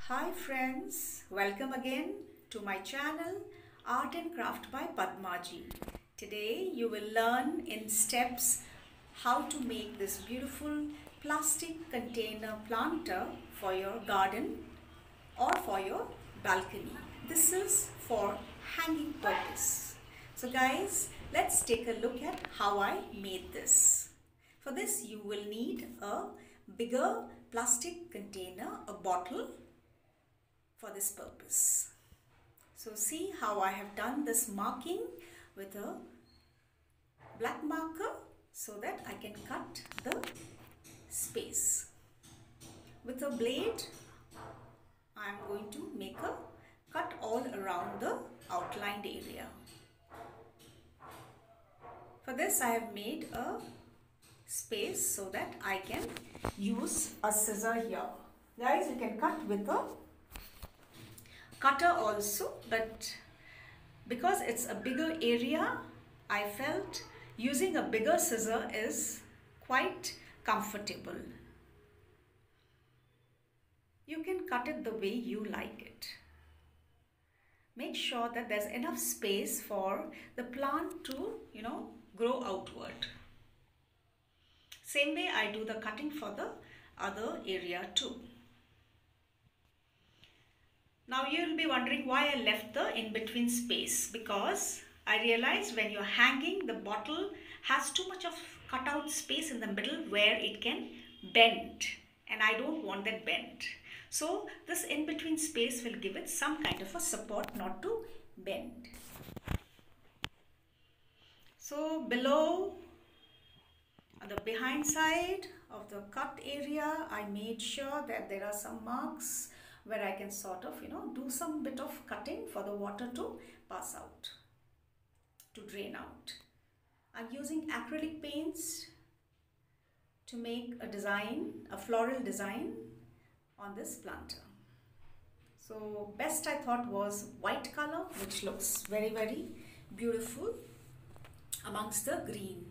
Hi friends, welcome again to my channel Art and Craft by Padma ji. Today you will learn in steps how to make this beautiful plastic container planter for your garden or for your balcony. This is for hanging purpose. So guys, let's take a look at how I made this. For this you will need a bigger plastic container, a bottle, for this purpose. So see how I have done this marking with a black marker so that I can cut the space. With a blade I am going to make a cut all around the outlined area. For this I have made a space so that I can use a scissor here. Guys, you can cut with a cutter also, but because it's a bigger area, I felt using a bigger scissor is quite comfortable. You can cut it the way you like it. Make sure that there's enough space for the plant to, grow outward. Same way I do the cutting for the other area too. Now you will be wondering why I left the in-between space, because I realized when you're hanging, the bottle has too much of cutout space in the middle where it can bend, and I don't want that bend. So this in-between space will give it some kind of a support not to bend. So below, on the behind side of the cut area, I made sure that there are some marks where I can sort of, do some bit of cutting for the water to pass out, to drain out. I'm using acrylic paints to make a design, a floral design on this planter. So best I thought was white color, which looks very, very beautiful amongst the green.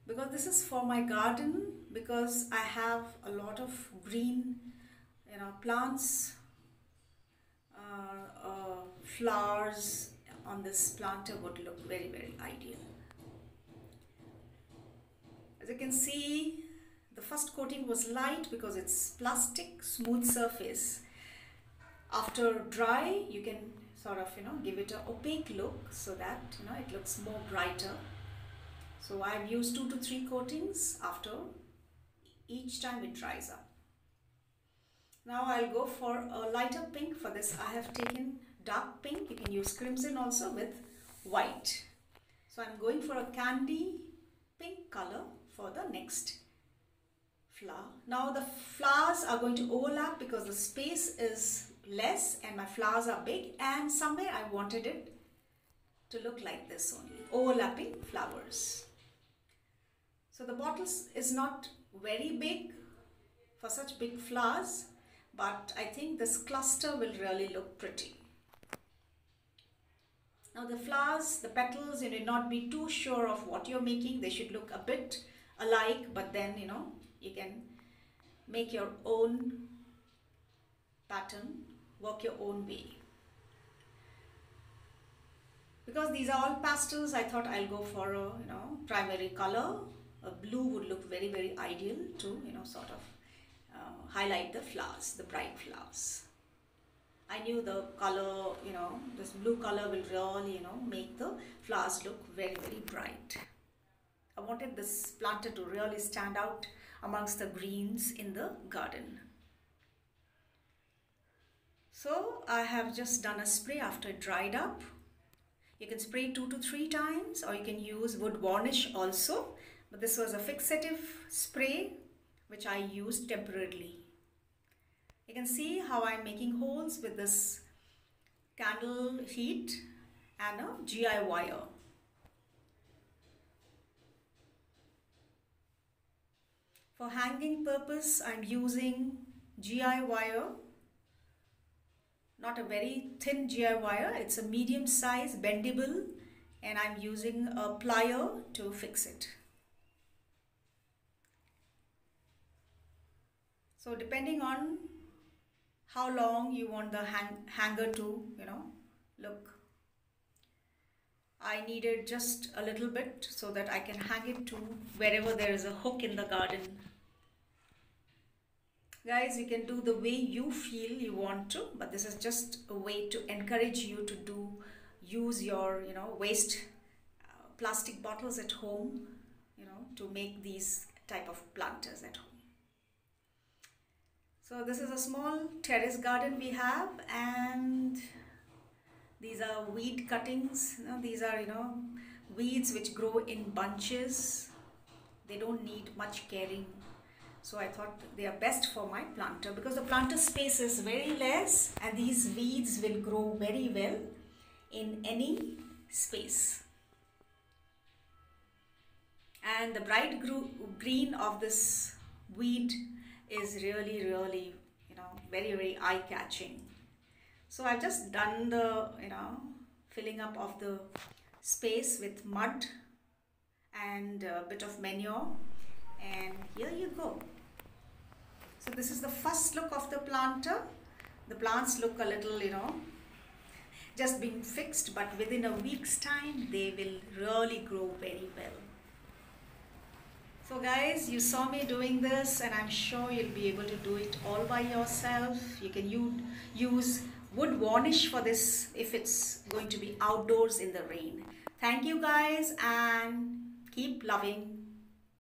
Because this is for my garden, because I have a lot of green, plants, flowers on this planter would look very, very ideal. As you can see, the first coating was light because it's plastic, smooth surface. After dry, you can sort of, give it an opaque look so that, it looks more brighter. So I've used 2 to 3 coatings after each time it dries up. Now I'll go for a lighter pink. For this I have taken dark pink. You can use crimson also with white. So I'm going for a candy pink color for the next flower. Now the flowers are going to overlap because the space is less and my flowers are big, and somewhere I wanted it to look like this only, overlapping flowers. So the bottle is not very big for such big flowers, but I think this cluster will really look pretty. Now the flowers, the petals, you need not be too sure of what you're making. They should look a bit alike, but then you can make your own pattern, work your own way. Because these are all pastels, I thought I'll go for a primary color. A blue would look very, very ideal to sort of highlight the flowers, the bright flowers. I knew the color, this blue color will really make the flowers look very, very bright. I wanted this planter to really stand out amongst the greens in the garden. So I have just done a spray after it dried up. You can spray 2 to 3 times, or you can use wood varnish also. But this was a fixative spray which I used temporarily. You can see how I'm making holes with this candle heat and a GI wire. For hanging purpose, I'm using GI wire. Not a very thin GI wire, it's a medium size, bendable, and I'm using a plier to fix it. So depending on how long you want the hanger to, look. I needed just a little bit so that I can hang it to wherever there is a hook in the garden. Guys, you can do the way you feel you want to, but this is just a way to encourage you to use your, waste plastic bottles at home, to make these type of planters at home. So this is a small terrace garden we have, and these are weed cuttings. These are, weeds which grow in bunches. They don't need much caring. So I thought they are best for my planter because the planter space is very less and these weeds will grow very well in any space. And the bright green of this weed is really, really, very, very eye-catching. So I've just done the, filling up of the space with mud and a bit of manure, and here you go. So this is the first look of the planter. The plants look a little, just being fixed, but within a week's time they will really grow very well. So guys, you saw me doing this and I'm sure you'll be able to do it all by yourself. You can use wood varnish for this if it's going to be outdoors in the rain. Thank you guys and keep loving